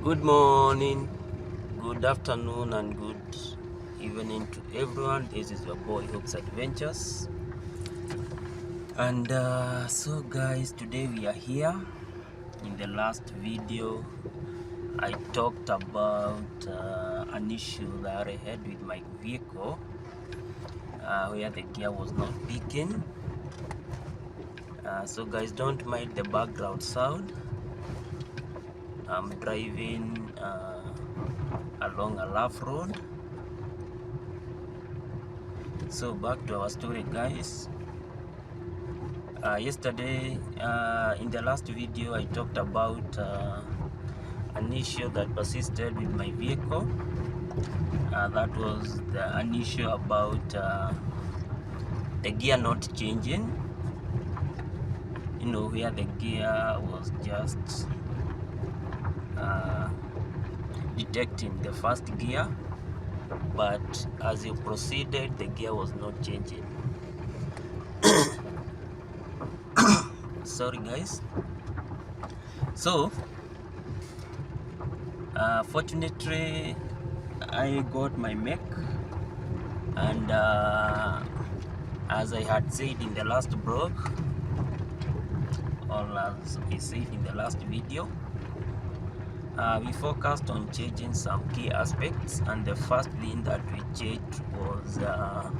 Good morning, good afternoon, and good evening to everyone. This is your boy Hope's Adventures. And so guys, today we are here. In the last video, I talked about an issue that I had with my vehicle where the gear was not picking. So guys, don't mind the background sound. I'm driving along a rough road. So back to our story, guys. Yesterday, in the last video, I talked about an issue that persisted with my vehicle. That was an issue about the gear not changing. You know, where the gear was just detecting the first gear, but as you proceeded, the gear was not changing. Sorry guys. So fortunately I got my mech, and as I had said in the last blog, or as I said in the last video, we focused on changing some key aspects, and the first thing that we changed was the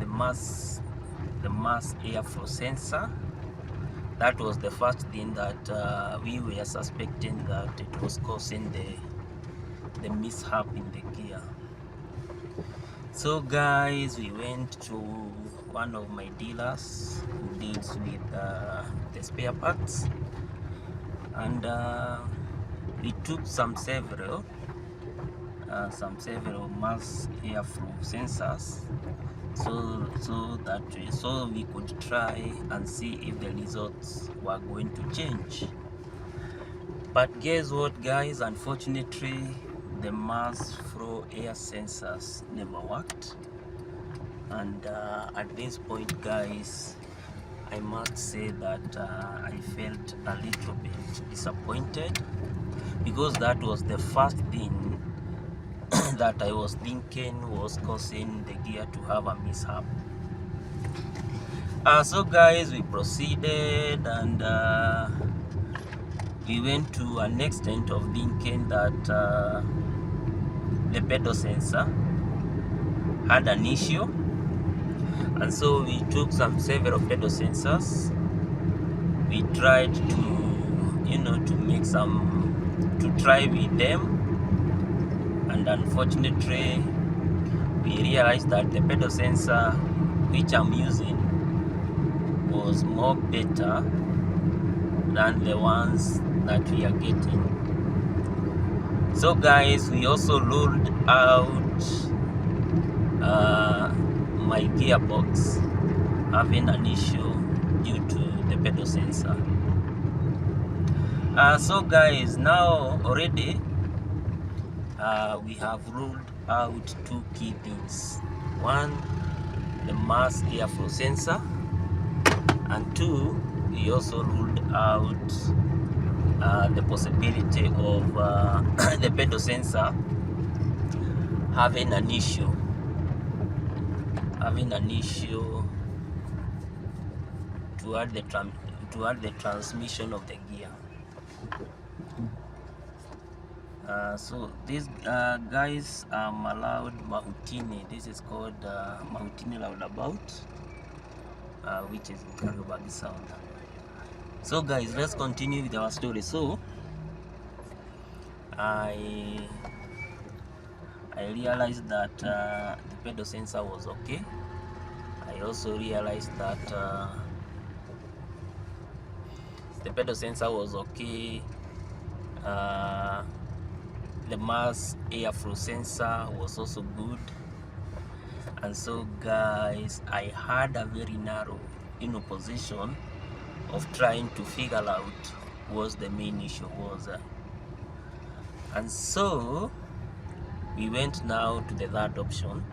mass airflow sensor. That was the first thing that we were suspecting that it was causing the mishap in the gear. So guys, we went to one of my dealers who deals with the spare parts, and we took several mass airflow sensors so we could try and see if the results were going to change. But guess what, guys? Unfortunately, the mass flow air sensors never worked, and at this point, guys, I must say that I felt a little bit disappointed, because that was the first thing that I was thinking was causing the gear to have a mishap. So guys, we proceeded, and we went to an extent of thinking that the pedal sensor had an issue, and so we took several pedal sensors. We tried to try with them, and unfortunately we realized that the pedal sensor which I'm using was more better than the ones that we are getting. So guys, we also ruled out my gearbox having an issue due to the pedal sensor. So guys, now already we have ruled out two key things. One, the mass airflow sensor, and two, we also ruled out the possibility of the pedal sensor having an issue toward the transmission of the gear. So these guys allowed Mahutini. This is called Mahutini roundabout, which is in Kariobangi Sound. So guys, let's continue with our story. So I realized that the pedal sensor was okay. I also realized that the pedal sensor was okay. The mass airflow sensor was also good. And so guys, I had a very narrow position of trying to figure out what the main issue was. And so we went now to the third option,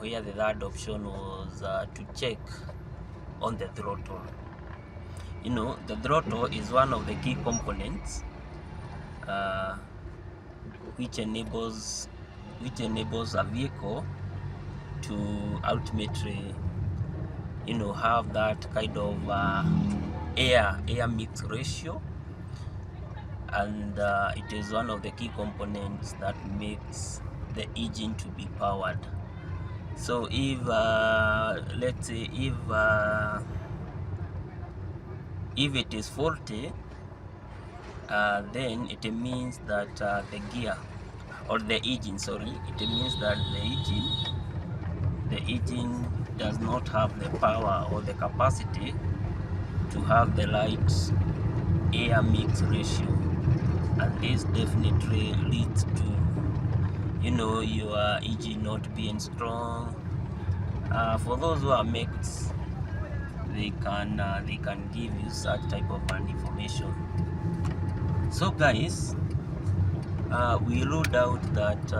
where the third option was to check on the throttle. You know, the throttle is one of the key components which enables a vehicle to ultimately, you know, have that kind of air mix ratio, and it is one of the key components that makes the engine to be powered. So if let's say if it is faulty, then it means that the gear or the engine, sorry, it means that the engine does not have the power or the capacity to have the right air mix ratio, and this definitely leads to, you know, your engine not being strong. For those who are mechs, they can give you such type of an information. So guys, we ruled out that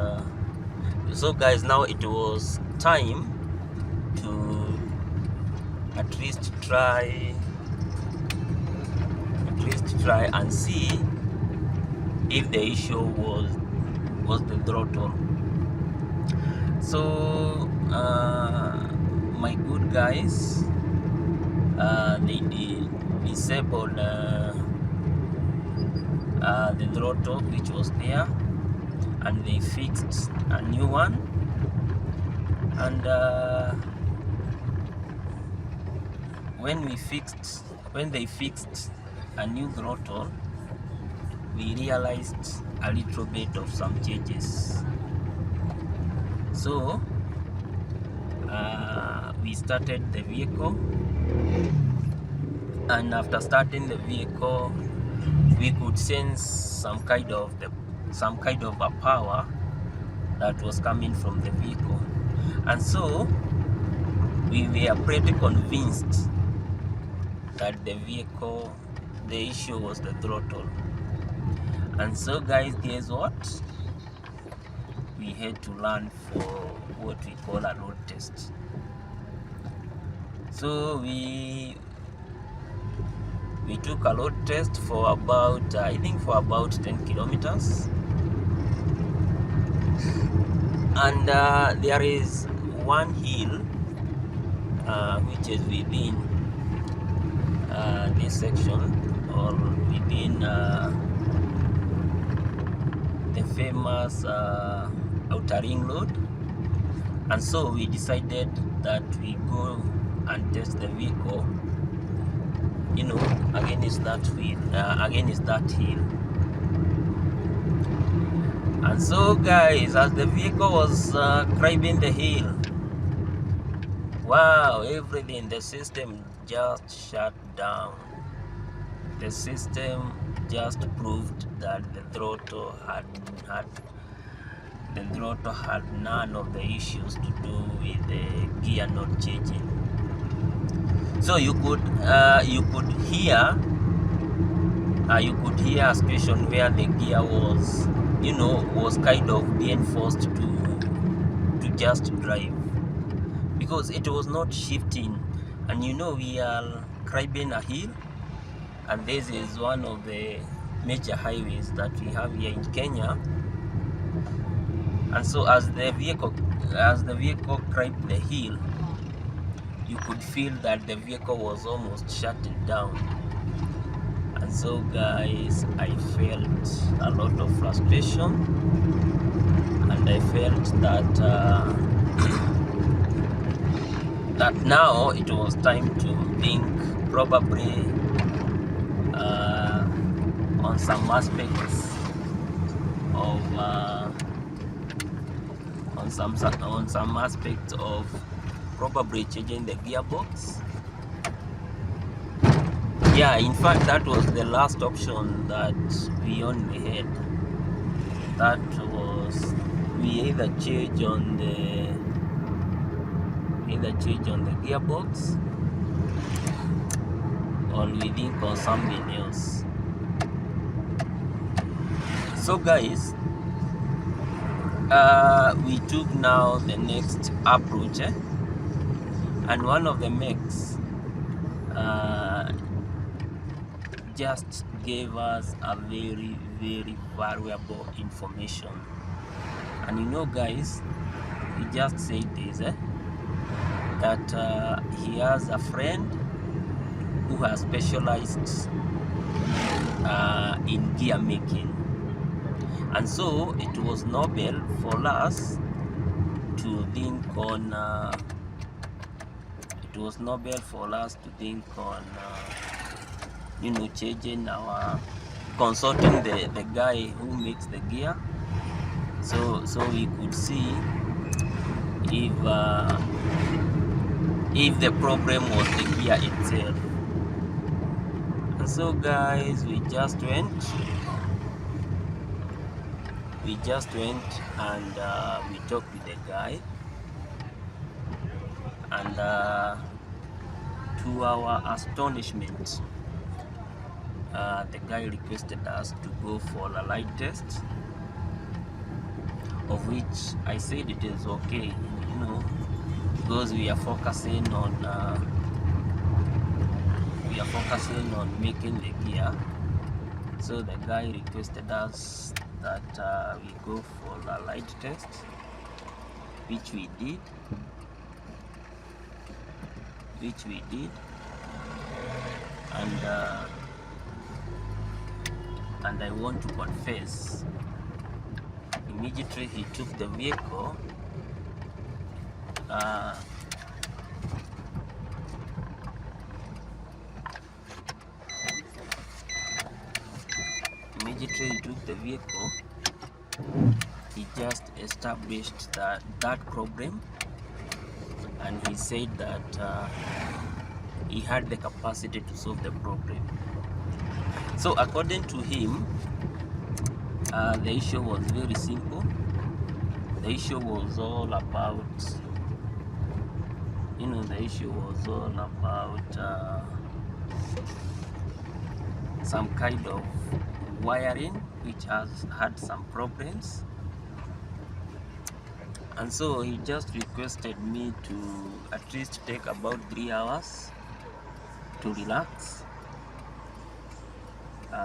so guys, now it was time to at least try and see if the issue was the throttle. So my good guys, they disabled the throttle which was there, and they fixed a new one, and when they fixed a new throttle, we realized a little bit of some changes. So we started the vehicle, and after starting the vehicle, we could sense some kind of a power that was coming from the vehicle, and so we were pretty convinced that the issue was the throttle. And so guys, guess what? We had to run for what we call a road test. So we took a road test for about I think for about 10 kilometers, and there is one hill which is within this section, or within the famous outer ring road, and so we decided that we go and test the vehicle, you know, against that hill. And so guys, as the vehicle was climbing the hill, wow, everything, the system just shut down. The system just proved that the throttle had none of the issues to do with the gear not changing. So you could hear a situation where the gear was, you know, was kind of being forced to just drive, because it was not shifting. And you know, we are climbing a hill, and this is one of the major highways that we have here in Kenya. And so as the vehicle climbed the hill, you could feel that the vehicle was almost shutting down. And so guys, I felt a lot of frustration, and I felt that that now it was time to think probably on some aspects of on some aspects of probably changing the gearbox. Yeah, in fact, that was the last option that we only had. That was, we either change on the gearbox, or we think on something else. So guys, we took now the next approach, and one of the mechs just gave us a very, very valuable information. And you know, guys, he just said this, that he has a friend who has specialized in gear making, and so it was noble for us to think on changing our consulting the guy who makes the gear, so we could see if the problem was the gear itself. And so, guys, we just went and we talked with the guy, and to our astonishment, the guy requested us to go for a light test, of which I said it is okay, because we are focusing on making the gear. So the guy requested us that we go for a light test, which we did. And I want to confess, immediately he took the vehicle, he just established that problem, and he said that he had the capacity to solve the problem. So according to him, the issue was very simple. The issue was all about, some kind of wiring which has had some problems, and so he just requested me to at least take about 3 hours to relax,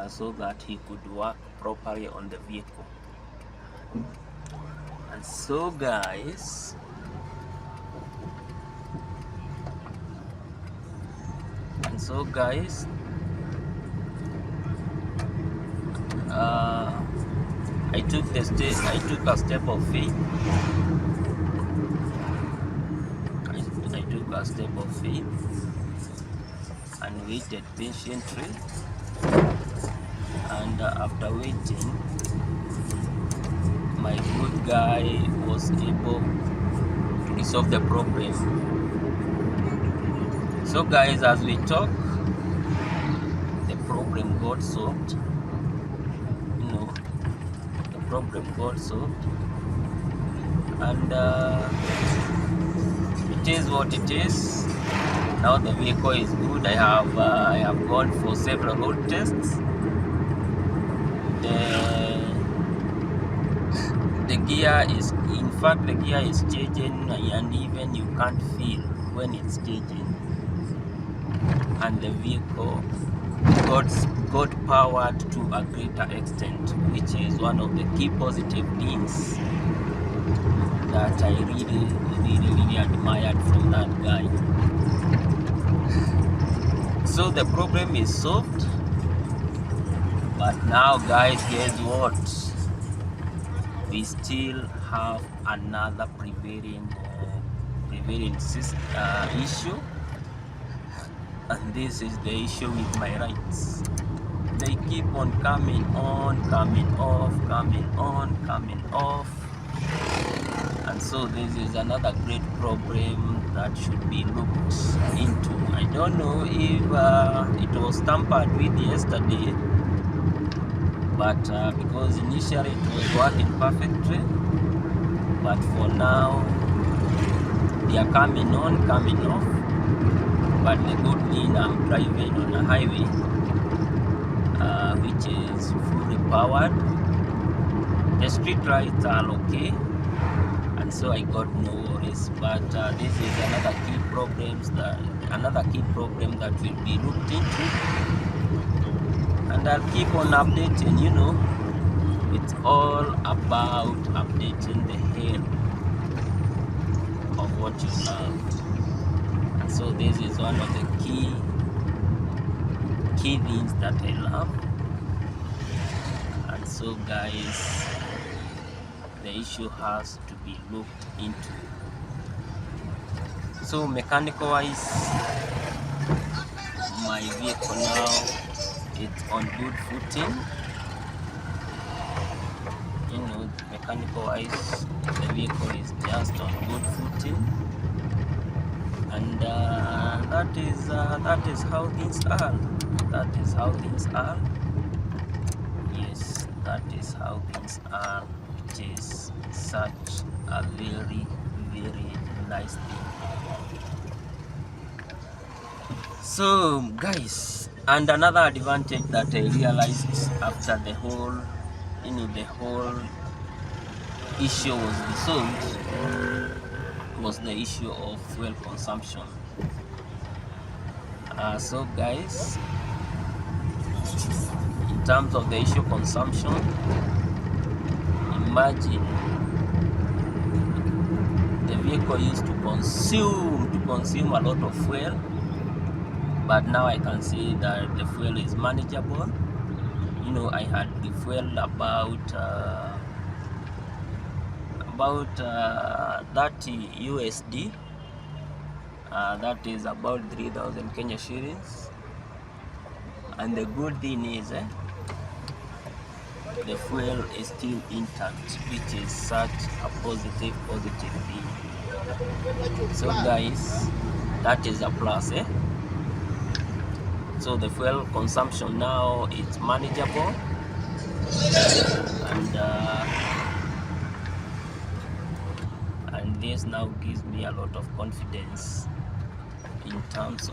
so that he could work properly on the vehicle. And so, guys, I took a step of faith. And waited patiently. And after waiting, my good guy was able to resolve the problem. So, guys, as we talk, the problem got solved. And it is what it is. Now the vehicle is good. I have gone for several road tests. The gear is changing, and even you can't feel when it's changing. And the vehicle got powered to a greater extent, which is one of the key positive things that I really, really, really admired from that guy. So the problem is solved. But now, guys, guess what? We still have another prevailing issue, and this is the issue with my rights. They keep on coming off, and so this is another great problem that should be looked into. I don't know if it was tampered with yesterday, but because initially it was working perfectly, but for now they are coming off. But the good thing, I'm driving on a highway which is fully powered. The street lights are okay, and so I got no worries. But this is another key problems, another key problem that will be looked into, and I'll keep on updating. You know, it's all about updating the hell of what you love. And so this is one of the key things that I love. And so guys, the issue has to be looked into. So mechanical wise, my vehicle now, it's on good footing. You know, mechanical wise, the vehicle is just on good footing, and that is how things are. That is how things are. Yes, that is how things are. It is such a very, very nice thing. So guys, and another advantage that I realized after the whole, the whole issue was resolved, was the issue of fuel consumption. So guys, in terms of the issue consumption, imagine the vehicle used to consume a lot of fuel, but now I can see that the fuel is manageable. You know, I had the fuel about 30 USD. That is about 3,000 Kenya shillings. And the good thing is, the fuel is still intact, which is such a positive thing. So guys, that is a plus, So the fuel consumption now is manageable, and this now gives me a lot of confidence in terms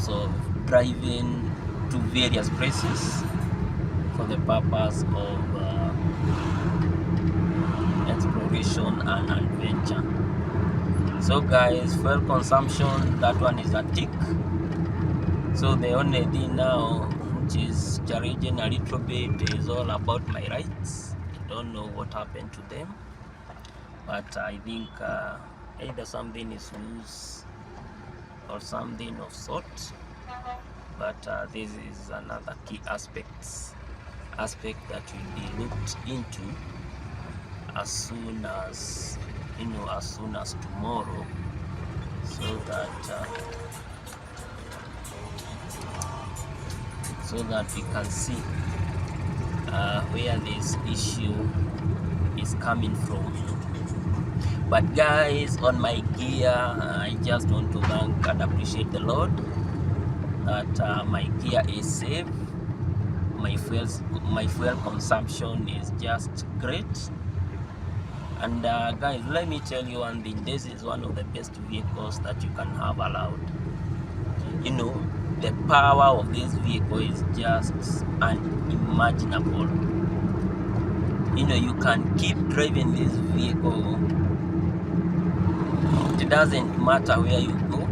of driving to various places for the purpose of exploration and adventure. So guys, fuel consumption, that one is a tick. So the only thing now which is challenging a little bit is all about my rights. I don't know what happened to them, but I think either something is loose or something of sort. But this is another key aspect that will be looked into as soon as tomorrow, so that we can see where this issue is coming from. But guys, on my gear, I just want to thank and appreciate the Lord that my gear is safe. My fuel consumption is just great. And guys, let me tell you one thing, this is one of the best vehicles that you can have allowed. You know, the power of this vehicle is just unimaginable. You know, you can keep driving this vehicle. It doesn't matter where you go,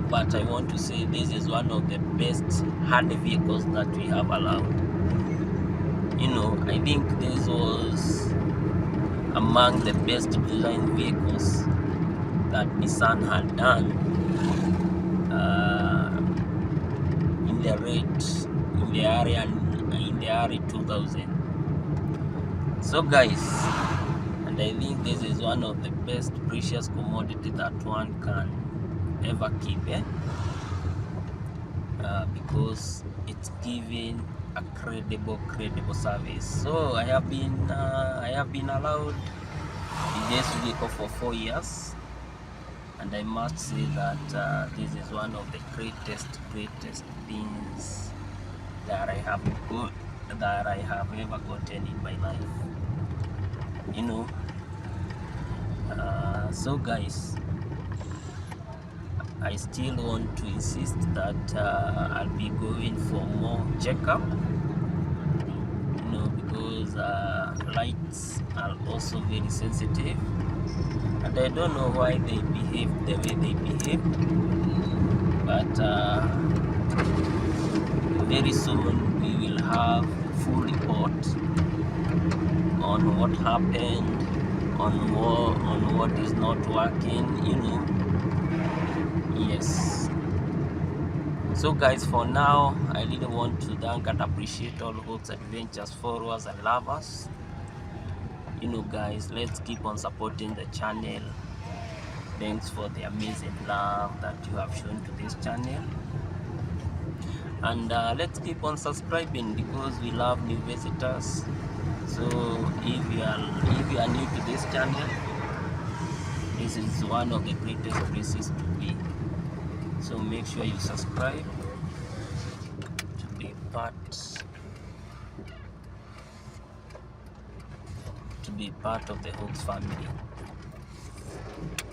but I want to say this is one of the best hard vehicles that we have allowed. You know, I think this was among the best design vehicles that Nissan had done in the area 2000. So guys, and I think this is one of the best precious commodity that one can ever keep, because it's giving a credible service. So I have been allowed in this vehicle for 4 years, and I must say that this is one of the greatest things that I have ever gotten in my life. You know, so guys, I still want to insist that I'll be going for more checkup, you know, because lights are also very sensitive. and I don't know why they behave the way they behave, but very soon we will have full report on what happened, on what is not working, yes. So guys, for now, I really want to thank and appreciate all Hawks Adventures followers and lovers. Guys, let's keep on supporting the channel. Thanks for the amazing love that you have shown to this channel, and let's keep on subscribing because we love new visitors. So if you are new to this channel, this is one of the greatest places to be. So make sure you subscribe to be part of the Hawks family.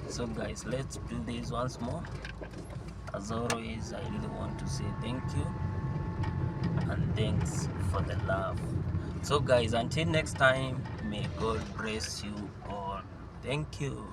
So guys, let's do this once more. As always, I really want to say thank you and thanks for the love. So guys, until next time, may God bless you all. Thank you.